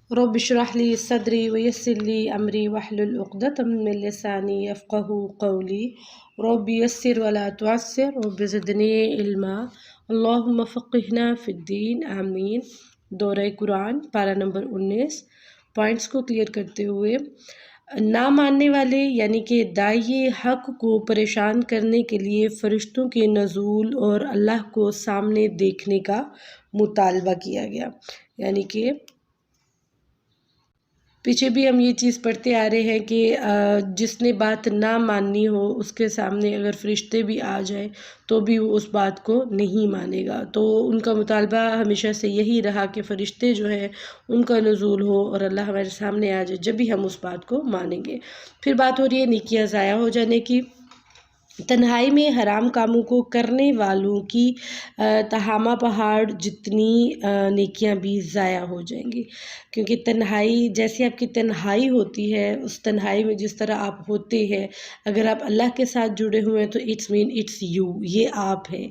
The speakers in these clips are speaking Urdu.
رب اشرح لي صدري ويسر لي أمري واحلل عقدة من لساني يفقهوا قولي رب يسر ولا تعسر رب زدني علما اللهم فقهنا في الدین آمین۔ دورہ قرآن پارہ نمبر 19 پوائنٹس کو کلیئر کرتے ہوئے نہ ماننے والے یعنی کہ داعی حق کو پریشان کرنے کے لیے فرشتوں کے نزول اور اللہ کو سامنے دیکھنے کا مطالبہ کیا گیا۔ یعنی کہ پیچھے بھی ہم یہ چیز پڑھتے آ رہے ہیں کہ جس نے بات نہ ماننی ہو اس کے سامنے اگر فرشتے بھی آ جائیں تو بھی وہ اس بات کو نہیں مانے گا۔ تو ان کا مطالبہ ہمیشہ سے یہی رہا کہ فرشتے جو ہیں ان کا نزول ہو اور اللہ ہمارے سامنے آ جائے، جب بھی ہم اس بات کو مانیں گے۔ پھر بات ہو رہی ہے نیکیاں ضائع ہو جانے کی۔ تنہائی میں حرام کاموں کو کرنے والوں کی تہامہ پہاڑ جتنی نیکیاں بھی ضائع ہو جائیں گی، کیونکہ تنہائی جیسی آپ کی تنہائی ہوتی ہے، اس تنہائی میں جس طرح آپ ہوتے ہیں، اگر آپ اللہ کے ساتھ جڑے ہوئے ہیں تو اٹس یو، یہ آپ ہے۔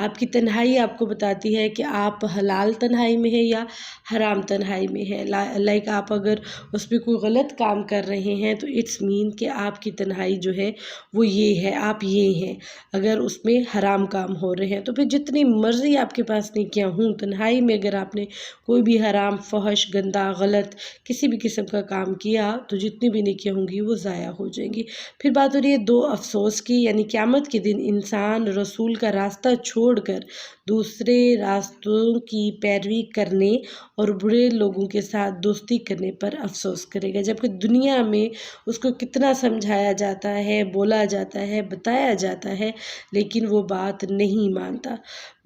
آپ کی تنہائی آپ کو بتاتی ہے کہ آپ حلال تنہائی میں ہیں یا حرام تنہائی میں ہیں۔ لائک آپ اگر اس پہ کوئی غلط کام کر رہے ہیں تو اٹس مین کہ آپ کی تنہائی جو ہے وہ یہ ہے، آپ یہ ہیں۔ اگر اس میں حرام کام ہو رہے ہیں تو پھر جتنی مرضی آپ کے پاس نیکیاں ہوں، تنہائی میں اگر آپ نے کوئی بھی حرام، فحش، گندا، غلط کسی بھی قسم کا کام کیا تو جتنی بھی نیکیاں ہوں گی وہ ضائع ہو جائیں گی۔ پھر بات ہو رہی ہے دو افسوس کی، یعنی قیامت کے دن انسان رسول کا راستہ چھوڑ کر دوسرے راستوں کی پیروی کرنے اور برے لوگوں کے ساتھ دوستی کرنے پر افسوس کرے گا، جبکہ دنیا میں اس کو کتنا سمجھایا جاتا ہے، بولا جاتا ہے، بتایا جاتا ہے، لیکن وہ بات نہیں مانتا۔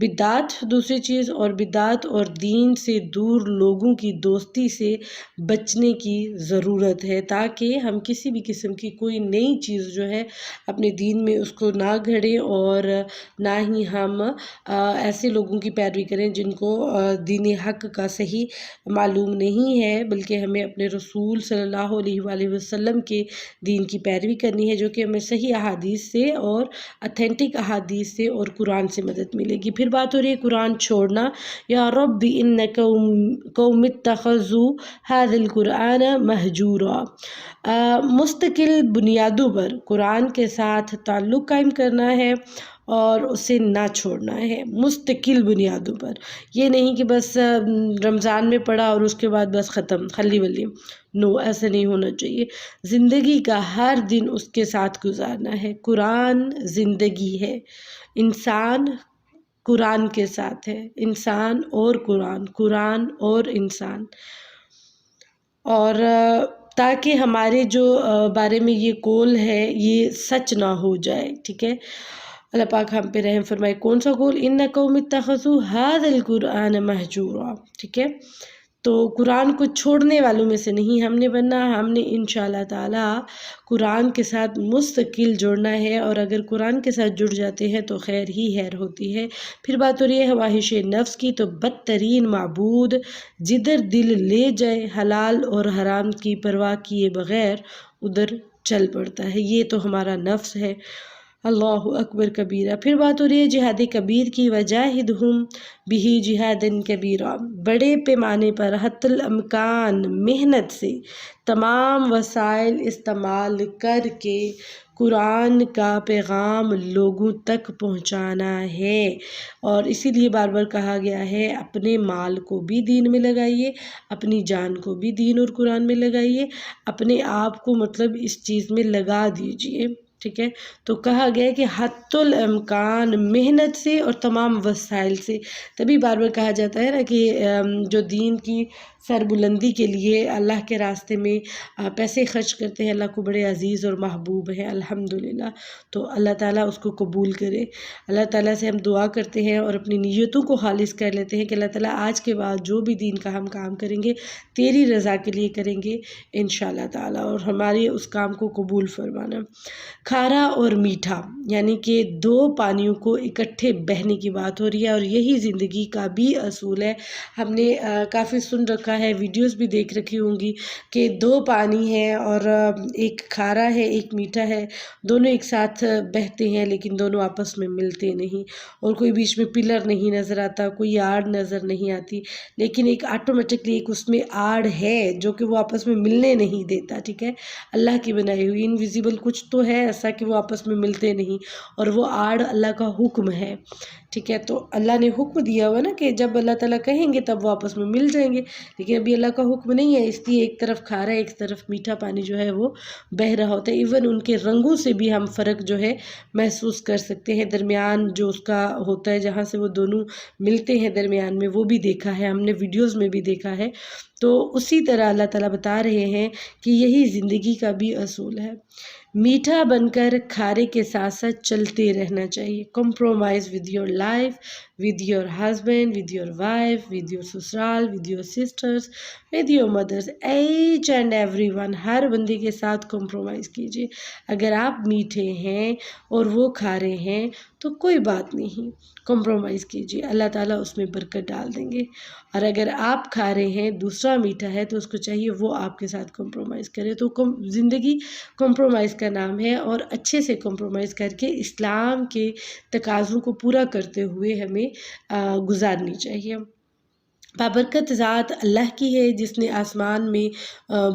بدعت دوسری چیز، اور بدعت اور دین سے دور لوگوں کی دوستی سے بچنے کی ضرورت ہے، تاکہ ہم کسی بھی قسم کی کوئی نئی چیز جو ہے اپنے دین میں اس کو نہ گھڑیں، اور نہ ہی ہم ایسے لوگوں کی پیروی کریں جن کو دین حق کا صحیح معلوم نہیں ہے، بلکہ ہمیں اپنے رسول صلی اللہ علیہ وآلہ وسلم کے دین کی پیروی کرنی ہے، جو کہ ہمیں صحیح احادیث سے اور اتھینٹک احادیث سے اور قرآن سے مدد ملے گی۔ پھر بات ہو رہی ہے قرآن چھوڑنا۔ یا رب ان قوم اتخذوا هذا القرآن مہجورا، مستقل بنیادوں پر قرآن کے ساتھ تعلق قائم کرنا ہے اور اسے نہ چھوڑنا ہے، مستقل بنیادوں پر۔ یہ نہیں کہ بس رمضان میں پڑھا اور اس کے بعد بس ختم، خلی ولی، نو، ایسا نہیں ہونا چاہیے۔ زندگی کا ہر دن اس کے ساتھ گزارنا ہے۔ قرآن زندگی ہے، انسان قرآن کے ساتھ ہے، انسان اور قرآن، قرآن اور انسان۔ اور تاکہ ہمارے جو بارے میں یہ قول ہے یہ سچ نہ ہو جائے، ٹھیک ہے، اللہ پاک ہم پہ رحم فرمائے۔ کون سا قول؟ ان قوم اتخذوا هذا القرآن مہجورا، ٹھیک ہے، تو قرآن کو چھوڑنے والوں میں سے نہیں ہم نے بننا، ہم نے انشاءاللہ تعالی قرآن کے ساتھ مستقل جڑنا ہے، اور اگر قرآن کے ساتھ جڑ جاتے ہیں تو خیر ہی خیر ہوتی ہے۔ پھر بات ہو رہی ہے خواہش نفس کی، تو بدترین معبود جدھر دل لے جائے حلال اور حرام کی پرواہ کیے بغیر ادھر چل پڑتا ہے، یہ تو ہمارا نفس ہے۔ اللہ اکبر کبیرہ۔ پھر بات ہو رہی ہے جہاد کبیر کی، وجاہدہم بہ جہادا کبیرا، بڑے پیمانے پر حتی الامکان محنت سے تمام وسائل استعمال کر کے قرآن کا پیغام لوگوں تک پہنچانا ہے، اور اسی لیے بار بار کہا گیا ہے اپنے مال کو بھی دین میں لگائیے، اپنی جان کو بھی دین اور قرآن میں لگائیے، اپنے آپ کو مطلب اس چیز میں لگا دیجئے، ٹھیک ہے۔ تو کہا گیا ہے کہ حتی الامکان محنت سے اور تمام وسائل سے، تبھی بار بار کہا جاتا ہے نا کہ جو دین کی سربلندی کے لیے اللہ کے راستے میں پیسے خرچ کرتے ہیں، اللہ کو بڑے عزیز اور محبوب ہیں الحمدللہ، تو اللہ تعالیٰ اس کو قبول کرے۔ اللہ تعالیٰ سے ہم دعا کرتے ہیں اور اپنی نیتوں کو خالص کر لیتے ہیں کہ اللہ تعالیٰ آج کے بعد جو بھی دین کا ہم کام کریں گے تیری رضا کے لیے کریں گے انشاءاللہ تعالیٰ، اور ہمارے اس کام کو قبول فرمانا۔ کھارا اور میٹھا، یعنی کہ دو پانیوں کو اکٹھے بہنے کی بات ہو رہی ہے، اور یہی زندگی کا بھی اصول ہے۔ ہم نے کافی سن رکھا ہے, ویڈیوز بھی دیکھ رکھی ہوں گی کہ دو پانی ہیں اور ایک کھارا ہے ایک میٹھا ہے، دونوں ایک ساتھ بہتے ہیں لیکن دونوں آپس میں ملتے نہیں، اور کوئی بیچ میں پلر نہیں نظر آتا، کوئی آڑ نظر نہیں آتی، لیکن ایک آٹومیٹکلی ایک اس میں آڑ ہے جو کہ وہ آپس میں ملنے نہیں دیتا، ٹھیک ہے، اللہ کی بنائی ہوئی انویزیبل کچھ تو ہے ایسا کہ وہ آپس میں ملتے نہیں، اور وہ آڑ اللہ کا حکم ہے، ٹھیک ہے۔ تو اللہ نے حکم دیا ہوا نا کہ جب اللہ تعالیٰ کہیں گے تب وہ آپس میں مل جائیں گے، لیکن ابھی اللہ کا حکم نہیں ہے، اس لیے ایک طرف کھارا ہے ایک طرف میٹھا پانی جو ہے وہ بہہ رہا ہوتا ہے۔ ایون ان کے رنگوں سے بھی ہم فرق جو ہے محسوس کر سکتے ہیں، درمیان جو اس کا ہوتا ہے جہاں سے وہ دونوں ملتے ہیں درمیان میں، وہ بھی دیکھا ہے ہم نے، ویڈیوز میں بھی دیکھا ہے۔ تو اسی طرح اللہ تعالیٰ بتا رہے ہیں کہ یہی زندگی کا بھی اصول ہے، میٹھا بن کر کھارے کے ساتھ ساتھ چلتے رہنا چاہیے۔ Compromise with your life, with your husband, with your wife, with your سسرال، with your sisters, with your mothers, each and every one, ہر بندے کے ساتھ کمپرومائز کیجیے۔ اگر آپ میٹھے ہیں اور وہ کھارے ہیں تو کوئی بات نہیں، کمپرومائز کیجیے، اللہ تعالیٰ اس میں برکت ڈال دیں گے۔ اور اگر آپ کھارے ہیں دوسرا میٹھا ہے تو اس کو چاہیے وہ آپ کے ساتھ کمپرومائز کرے۔ تو زندگی کمپرومائز کا نام ہے، اور اچھے سے کمپرومائز کر کے اسلام کے تقاضوں کو پورا کرتے ہوئے ہمیں گزارنی چاہیے۔ بابرکت ذات اللہ کی ہے جس نے آسمان میں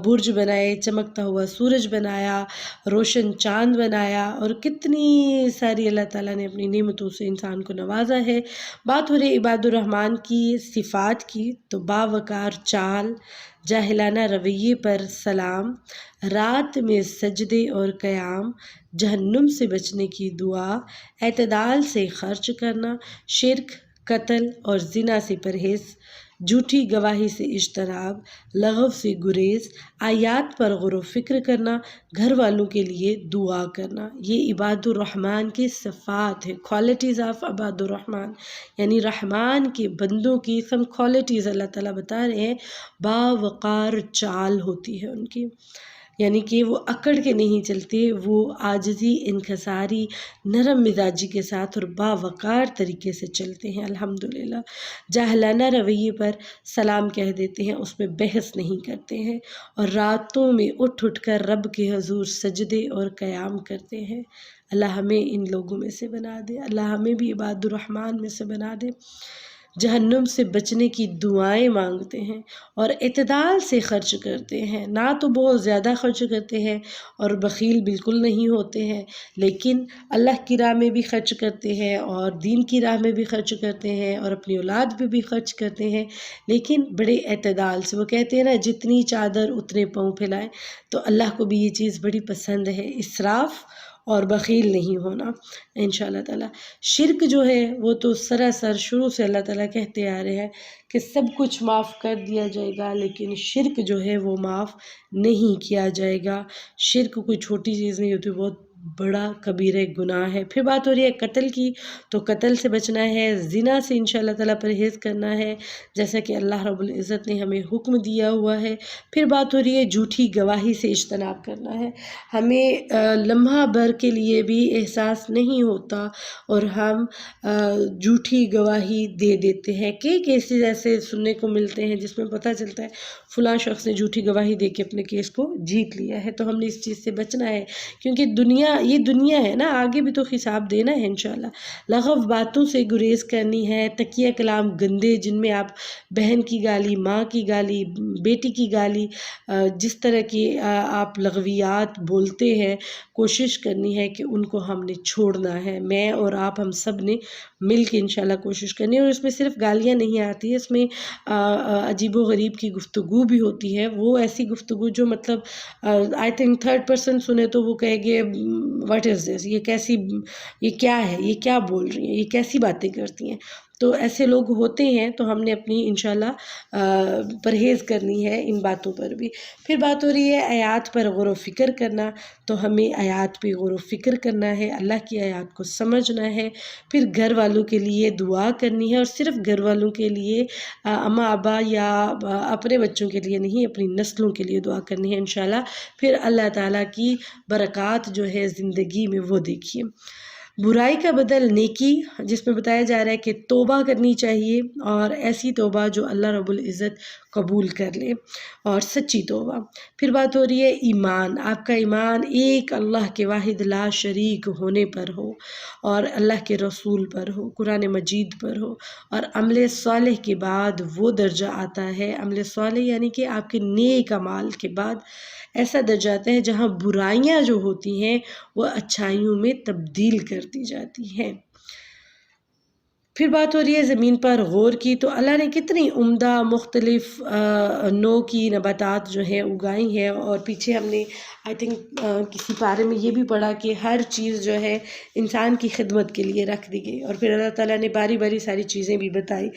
برج بنائے، چمکتا ہوا سورج بنایا، روشن چاند بنایا، اور کتنی ساری اللہ تعالیٰ نے اپنی نعمتوں سے انسان کو نوازا ہے۔ بات ہو رہی عباد الرحمن کی صفات کی تو باوقار چال، جاہلانہ رویے پر سلام، رات میں سجدے اور قیام، جہنم سے بچنے کی دعا، اعتدال سے خرچ کرنا، شرک، قتل اور زنا سے پرہیز، جھوٹی گواہی سے اجتناب، لغو سے گریز، آیات پر غور و فکر کرنا، گھر والوں کے لیے دعا کرنا، یہ عباد الرحمن کی صفات ہے، کوالٹیز آف عباد الرحمن، یعنی رحمان کے بندوں کی سم کوالٹیز اللہ تعالیٰ بتا رہے ہیں۔ باوقار چال ہوتی ہے ان کی، یعنی کہ وہ اکڑ کے نہیں چلتے، وہ عاجزی، انکساری، نرم مزاجی کے ساتھ اور باوقار طریقے سے چلتے ہیں، الحمدللہ۔ جاہلانہ رویے پر سلام کہہ دیتے ہیں، اس میں بحث نہیں کرتے ہیں، اور راتوں میں اٹھ اٹھ کر رب کے حضور سجدے اور قیام کرتے ہیں۔ اللہ ہمیں ان لوگوں میں سے بنا دے، اللہ ہمیں بھی عباد الرحمن میں سے بنا دے۔ جہنم سے بچنے کی دعائیں مانگتے ہیں اور اعتدال سے خرچ کرتے ہیں، نہ تو بہت زیادہ خرچ کرتے ہیں اور بخیل بالکل نہیں ہوتے ہیں، لیکن اللہ کی راہ میں بھی خرچ کرتے ہیں اور دین کی راہ میں بھی خرچ کرتے ہیں اور اپنی اولاد پہ بھی خرچ کرتے ہیں، لیکن بڑے اعتدال سے۔ وہ کہتے ہیں نا جتنی چادر اتنے پاؤں پھیلائیں، تو اللہ کو بھی یہ چیز بڑی پسند ہے، اسراف اور بخیل نہیں ہونا انشاءاللہ تعالیٰ۔ شرک جو ہے وہ تو سراسر شروع سے اللہ تعالیٰ کہتے آ رہے ہیں کہ سب کچھ معاف کر دیا جائے گا، لیکن شرک جو ہے وہ معاف نہیں کیا جائے گا۔ شرک کوئی چھوٹی چیز نہیں ہوتی، بہت بڑا کبیرہ گناہ ہے۔ پھر بات ہو رہی ہے قتل کی، تو قتل سے بچنا ہے، زنا سے انشاءاللہ تعالیٰ پرہیز کرنا ہے جیسا کہ اللہ رب العزت نے ہمیں حکم دیا ہوا ہے۔ پھر بات ہو رہی ہے جھوٹی گواہی سے اجتناب کرنا ہے، ہمیں لمحہ بھر کے لیے بھی احساس نہیں ہوتا اور ہم جھوٹی گواہی دے دیتے ہیں۔ کئی کیسز ایسے سننے کو ملتے ہیں جس میں پتہ چلتا ہے فلاں شخص نے جھوٹی گواہی دے کے اپنے کیس کو جیت لیا ہے، تو ہم نے اس چیز سے بچنا ہے، کیونکہ یہ دنیا ہے نا، آگے بھی تو حساب دینا ہے انشاءاللہ۔ لغو باتوں سے گریز کرنی ہے، تکیہ کلام گندے جن میں آپ بہن کی گالی، ماں کی گالی، بیٹی کی گالی، جس طرح کی آپ لغویات بولتے ہیں، کوشش کرنی ہے کہ ان کو ہم نے چھوڑنا ہے، میں اور آپ ہم سب نے مل کے انشاءاللہ کوشش کرنی ہے۔ اور اس میں صرف گالیاں نہیں آتی، اس میں عجیب و غریب کی گفتگو بھی ہوتی ہے، وہ ایسی گفتگو جو مطلب آئی تھنک تھرڈ پرسن سنے تو وہ کہے گے واٹ از دس، یہ کیا ہے، یہ کیا بول رہی ہیں، یہ کیسی باتیں کرتی ہیں۔ تو ایسے لوگ ہوتے ہیں، تو ہم نے اپنی انشاءاللہ پرہیز کرنی ہے ان باتوں پر بھی۔ پھر بات ہو رہی ہے آیات پر غور و فکر کرنا، تو ہمیں آیات پہ غور و فکر کرنا ہے، اللہ کی آیات کو سمجھنا ہے۔ پھر گھر والوں کے لیے دعا کرنی ہے، اور صرف گھر والوں کے لیے، اماں ابا یا اپنے بچوں کے لیے نہیں، اپنی نسلوں کے لیے دعا کرنی ہے انشاءاللہ۔ پھر اللہ تعالیٰ کی برکات جو ہے زندگی میں وہ دیکھیے۔ برائی کا بدل نیکی، جس میں بتایا جا رہا ہے کہ توبہ کرنی چاہیے، اور ایسی توبہ جو اللہ رب العزت قبول کر لیں اور سچی توبہ۔ پھر بات ہو رہی ہے ایمان، آپ کا ایمان ایک اللہ کے واحد لا شریک ہونے پر ہو اور اللہ کے رسول پر ہو، قرآن مجید پر ہو، اور عمل صالح کے بعد وہ درجہ آتا ہے، عمل صالح یعنی کہ آپ کے نیک اعمال کے بعد ایسا درجہ آتا ہے جہاں برائیاں جو ہوتی ہیں وہ اچھائیوں میں تبدیل کر دی جاتی ہیں۔ پھر بات ہو رہی ہے زمین پر غور کی، تو اللہ نے کتنی عمدہ مختلف نوع کی نباتات جو ہیں اگائی ہیں، اور پیچھے ہم نے آئی تھنک کسی پارے میں یہ بھی پڑھا کہ ہر چیز جو ہے انسان کی خدمت کے لیے رکھ دی گئی، اور پھر اللہ تعالیٰ نے باری باری ساری چیزیں بھی بتائی،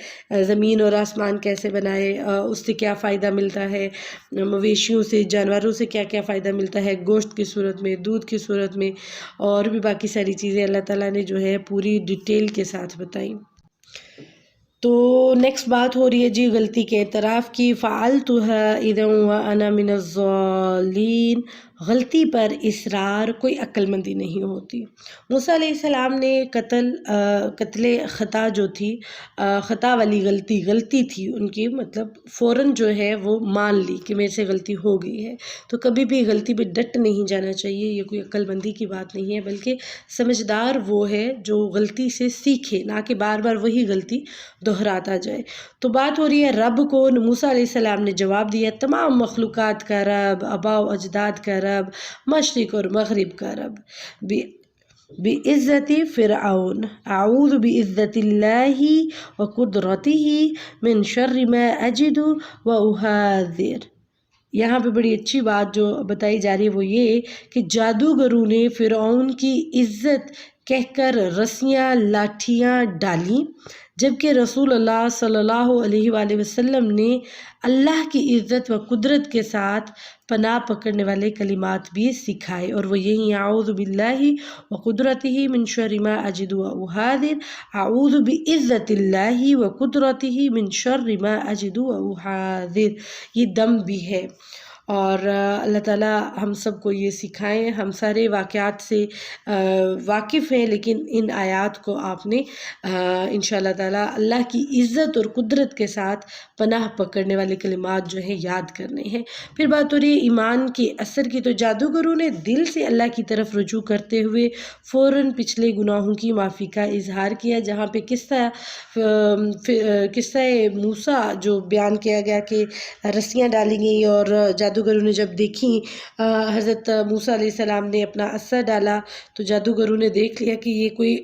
زمین اور آسمان کیسے بنائے، اس سے کیا فائدہ ملتا ہے، مویشیوں سے جانوروں سے کیا کیا فائدہ ملتا ہے، گوشت کی صورت میں، دودھ کی صورت میں، اور بھی باقی ساری چیزیں اللہ تعالیٰ نے جو ہے پوری ڈیٹیل کے ساتھ بتائیں۔ تو نیکسٹ بات ہو رہی ہے جی غلطی کے اعتراف کی، فعلتها اذا وانا من الضالین، غلطی پر اصرار کوئی عقل مندی نہیں ہوتی۔ موسیٰ علیہ السلام نے قتل خطا جو تھی، خطا والی غلطی تھی ان کی، مطلب فوراً جو ہے وہ مان لی کہ میرے سے غلطی ہو گئی ہے۔ تو کبھی بھی غلطی پہ ڈٹ نہیں جانا چاہیے، یہ کوئی عقل مندی کی بات نہیں ہے، بلکہ سمجھدار وہ ہے جو غلطی سے سیکھے، نہ کہ بار بار وہی غلطی دہراتا جائے۔ تو بات ہو رہی ہے رب کو، موسیٰ علیہ السلام نے جواب دیا تمام مخلوقات کا رب، آباء و اجداد کا رب، مشرق اور مغرب کا رب، بعزت فرعون، اعوذ بعزت اللہ و قدرتہ من شر ما اجد و احاذر۔ یہاں پہ بڑی اچھی بات جو بتائی جا رہی ہے وہ یہ کہ جادوگروں نے فرعون کی عزت کہہ کر رسیاں لاٹھیاں ڈالیں، جبکہ رسول اللہ صلی اللہ علیہ وآلہ وسلم نے اللہ کی عزت و قدرت کے ساتھ پناہ پکڑنے والے کلمات بھی سکھائے، اور وہ یہی اعوذ باللہ و قدرتہ من شر ما اجد و احاذر، اعوذ بعزت اللہ و قدرتہ من شر ما اجد و احاذر، یہ دم بھی ہے۔ اور اللہ تعالیٰ ہم سب کو یہ سکھائیں۔ ہم سارے واقعات سے واقف ہیں، لیکن ان آیات کو آپ نے انشاءاللہ تعالیٰ اللہ کی عزت اور قدرت کے ساتھ پناہ پکڑنے والے کلمات جو ہیں یاد کرنے ہیں۔ پھر بات ہو رہی ہے ایمان کے اثر کی، تو جادوگروں نے دل سے اللہ کی طرف رجوع کرتے ہوئے فوراً پچھلے گناہوں کی معافی کا اظہار کیا، جہاں پہ قصہ موسیٰ جو بیان کیا گیا کہ رسیاں ڈالی گئیں اور جادوگروں نے جب دیکھیں حضرت موسیٰ علیہ السلام نے اپنا عصا ڈالا تو جادوگروں نے دیکھ لیا کہ یہ کوئی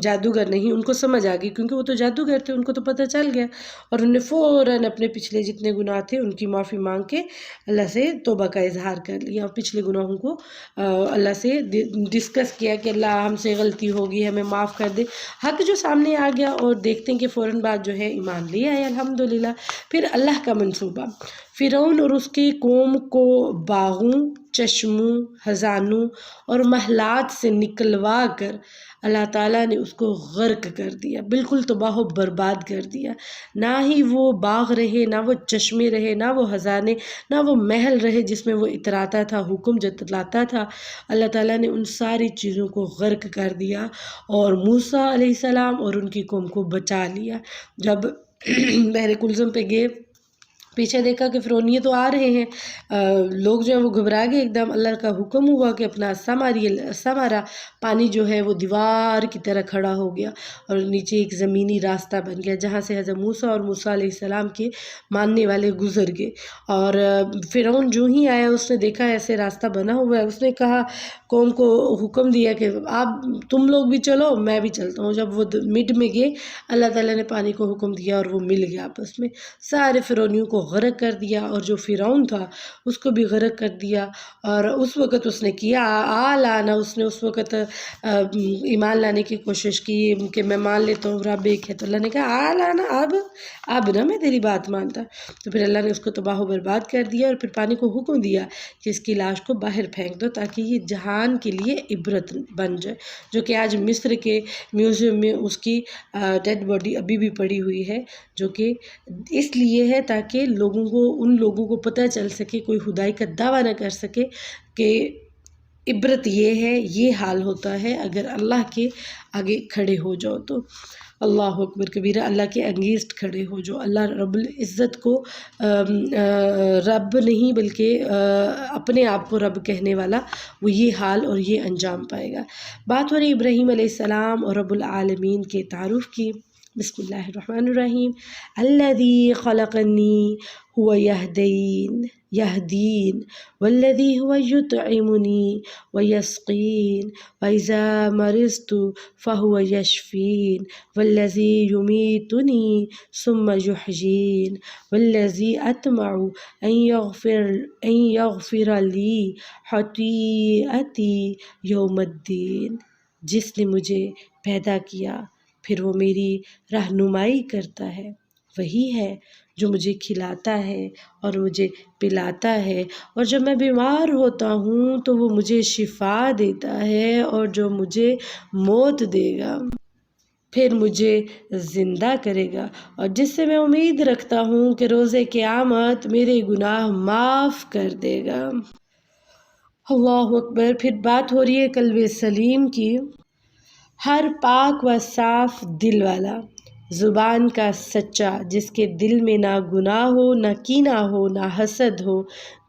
جادوگر نہیں، ان کو سمجھ آ گئی کیونکہ وہ تو جادوگر تھے، ان کو تو پتہ چل گیا، اور انہوں نے فوراً اپنے پچھلے جتنے گناہ تھے ان کی معافی مانگ کے اللہ سے توبہ کا اظہار کر لیا، اور پچھلے گناہوں کو اللہ سے ڈسکس کیا کہ اللہ ہم سے غلطی ہوگی، ہمیں معاف کر دے۔ حق جو سامنے آ گیا اور دیکھتے ہیں کہ فوراً بعد جو ہے ایمان لے آئے الحمدللہ۔ پھر اللہ کا منصوبہ، فرعون اور اس کی قوم کو باغوں، چشموں، خزانوں اور محلات سے نکلوا کر اللہ تعالیٰ نے اس کو غرق کر دیا، بالکل تباہ و برباد کر دیا۔ نہ ہی وہ باغ رہے، نہ وہ چشمے رہے، نہ وہ خزانے، نہ وہ محل رہے جس میں وہ اتراتا تھا، حکم جتلاتا تھا۔ اللہ تعالیٰ نے ان ساری چیزوں کو غرق کر دیا اور موسیٰ علیہ السلام اور ان کی قوم کو بچا لیا۔ جب بحر کلزم پہ گئے، پیچھے دیکھا کہ فرعونیے تو آ رہے ہیں، لوگ جو ہیں وہ گھبرا گئے، ایک دم اللہ کا حکم ہوا کہ اپنا عصا ماریے، عصا مارا، پانی جو ہے وہ دیوار کی طرح کھڑا ہو گیا اور نیچے ایک زمینی راستہ بن گیا جہاں سے حضرت موسیٰ اور موسیٰ علیہ السلام کے ماننے والے گزر گئے۔ اور فرعون جو ہی آیا اس نے دیکھا ایسے راستہ بنا ہوا ہے، اس نے کہا قوم کو حکم دیا کہ آپ تم لوگ بھی چلو میں بھی چلتا ہوں۔ جب وہ مڈ میں گئے اللہ تعالیٰ نے پانی کو حکم دیا اور وہ مل گیا آپس میں، سارے فرعونیوں کو غرق کر دیا، اور جو فرعون تھا اس کو بھی غرق کر دیا۔ اور اس وقت اس نے کیا لانا، اس نے اس وقت ایمان لانے کی کوشش کی کہ میں مان لیتا ہوں رب ایک ہے، تو اللہ نے کہا لانا اب نہ میں تیری بات مانتا، تو پھر اللہ نے اس کو تباہ و برباد کر دیا، اور پھر پانی کو حکم دیا کہ اس کی لاش کو باہر پھینک دو تاکہ یہ جہان کے لیے عبرت بن جائے، جو کہ آج مصر کے میوزیم میں اس کی ڈیڈ باڈی ابھی بھی پڑی ہوئی ہے، جو کہ اس لیے ہے تاکہ ان لوگوں کو پتہ چل سکے، کوئی خدائی کا دعویٰ نہ کر سکے کہ عبرت یہ ہے، یہ حال ہوتا ہے اگر اللہ کے آگے کھڑے ہو جاؤ تو۔ اللہ اکبر کبیرہ، اللہ کے اگینسٹ کھڑے ہو جو، اللہ رب العزت کو رب نہیں بلکہ اپنے آپ کو رب کہنے والا، وہ یہ حال اور یہ انجام پائے گا۔ بات ہو رہی ابراہیم علیہ السلام اور رب العالمین کے تعارف کی۔ بسم اللہ الرحمن الرحیم۔ الذی خلقنی هو یہدین والذی هو یطعمنی ویسقین واذا مرضت فهو یشفین والذی یمیتنی ثم یحیین والذی اطمع ان یغفر لی خطیئتی یوم الدین۔ جس نے مجھے پیدا کیا پھر وہ میری رہنمائی کرتا ہے، وہی ہے جو مجھے کھلاتا ہے اور مجھے پلاتا ہے، اور جب میں بیمار ہوتا ہوں تو وہ مجھے شفا دیتا ہے، اور جو مجھے موت دے گا پھر مجھے زندہ کرے گا، اور جس سے میں امید رکھتا ہوں کہ روز قیامت میرے گناہ معاف کر دے گا۔ اللہ اکبر۔ پھر بات ہو رہی ہے قلب سلیم کی۔ ہر پاک و صاف دل والا، زبان کا سچا، جس کے دل میں نہ گناہ ہو، نہ کینہ ہو، نہ حسد ہو،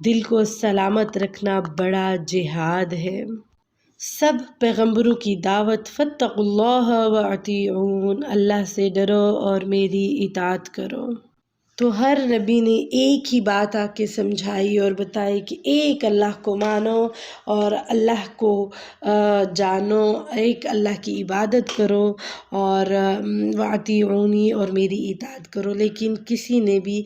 دل کو سلامت رکھنا بڑا جہاد ہے۔ سب پیغمبروں کی دعوت فاتقوا اللہ واطیعون، اللہ سے ڈرو اور میری اطاعت کرو۔ تو ہر نبی نے ایک ہی بات آ کے سمجھائی اور بتائی کہ ایک اللہ کو مانو اور اللہ کو جانو، ایک اللہ کی عبادت کرو، اور واطیعونی اور میری اطاعت کرو۔ لیکن کسی نے بھی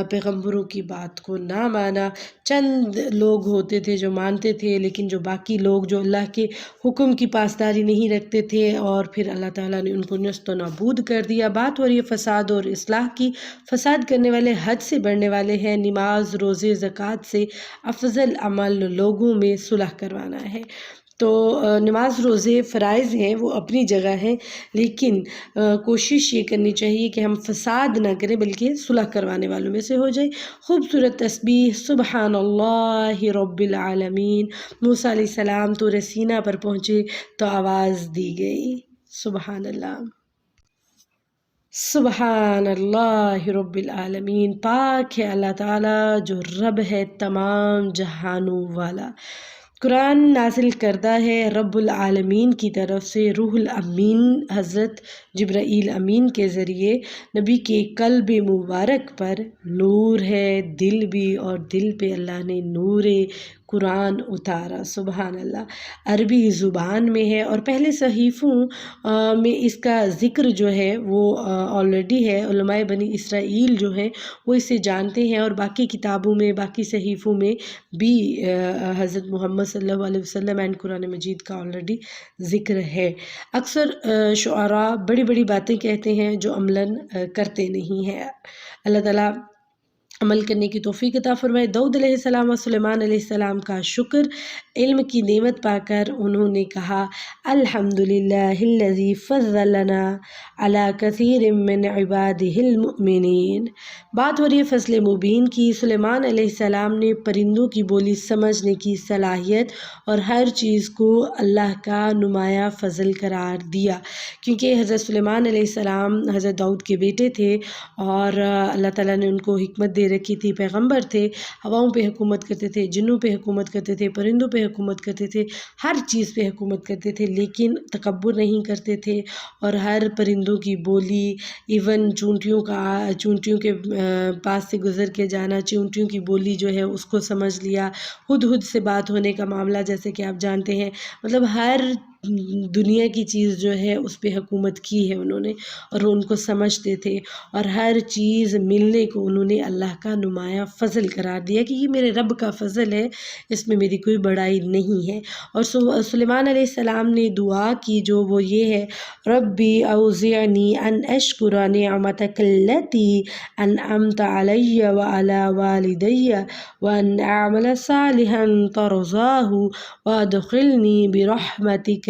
پیغمبروں کی بات کو نہ مانا۔ چند لوگ ہوتے تھے جو مانتے تھے، لیکن جو باقی لوگ جو اللہ کے حکم کی پاسداری نہیں رکھتے تھے، اور پھر اللہ تعالیٰ نے ان کو نیست و نابود کر دیا۔ بات ہو رہی ہے فساد اور اصلاح کی۔ فساد کرنے والے حد سے بڑھنے والے ہیں۔ نماز، روزے، زکوٰۃ سے افضل عمل لوگوں میں صلح کروانا ہے۔ تو نماز روزے فرائض ہیں، وہ اپنی جگہ ہیں، لیکن کوشش یہ کرنی چاہیے کہ ہم فساد نہ کریں بلکہ صلح کروانے والوں میں سے ہو جائیں۔ خوبصورت تسبیح سبحان اللہ رب العالمین۔ موسیٰ علیہ السلام طور سینا پر پہنچے تو آواز دی گئی سبحان اللہ، سبحان اللہ رب العالمین۔ پاک ہے اللہ تعالیٰ جو رب ہے تمام جہانوں والا۔ قرآن نازل کردہ ہے رب العالمین کی طرف سے، روح الامین حضرت جبرائیل امین کے ذریعے نبی کے قلب مبارک پر نور ہے، دل بھی، اور دل پہ اللہ نے نور قرآن اتارا سبحان اللہ۔ عربی زبان میں ہے، اور پہلے صحیفوں میں اس کا ذکر جو ہے وہ آلریڈی ہے۔ علماء بنی اسرائیل جو ہیں وہ اسے جانتے ہیں، اور باقی کتابوں میں، باقی صحیفوں میں بھی حضرت محمد صلی اللہ علیہ وسلم اینڈ قرآن مجید کا آلریڈی ذکر ہے۔ اکثر شعراء بڑی بڑی باتیں کہتے ہیں جو عملاً کرتے نہیں ہیں۔ اللہ تعالیٰ عمل کرنے کی توفیق عطا فرمائے۔ داؤد علیہ السلام و سلیمان علیہ السلام کا شکر، علم کی نعمت پا کر انہوں نے کہا الحمدللہ الذی فضلنا علی کثیر من عبادہ المؤمنین۔ بات ہو رہی ہے فضل مبین کی۔ سلیمان علیہ السلام نے پرندوں کی بولی سمجھنے کی صلاحیت اور ہر چیز کو اللہ کا نمایاں فضل قرار دیا، کیونکہ حضرت سلیمان علیہ السلام حضرت داؤد کے بیٹے تھے، اور اللہ تعالیٰ نے ان کو حکمت دے رکھی تھی، پیغمبر تھے، ہواؤں پہ حکومت کرتے تھے، جنوں پہ حکومت کرتے تھے، پرندوں پہ حکومت کرتے تھے، ہر چیز پہ حکومت کرتے تھے، لیکن تکبر نہیں کرتے تھے، اور ہر پرندوں کی بولی، ایون چونٹیوں کے پاس سے گزر کے جانا، چونٹیوں کی بولی جو ہے اس کو سمجھ لیا، ہدہد سے بات ہونے کا معاملہ جیسے کہ آپ جانتے ہیں، مطلب ہر دنیا کی چیز جو ہے اس پہ حکومت کی ہے انہوں نے، اور وہ ان کو سمجھتے تھے، اور ہر چیز ملنے کو انہوں نے اللہ کا نمایاں فضل قرار دیا کہ یہ میرے رب کا فضل ہے، اس میں میری کوئی بڑائی نہیں ہے۔ اور سلیمان علیہ السلام نے دعا کی جو وہ یہ ہے ربی اوزعنی ان اشکر نعمتک التی انعمت علی وعلی والدی وان اعمل صالحا ترضاہ وادخلنی برحمتک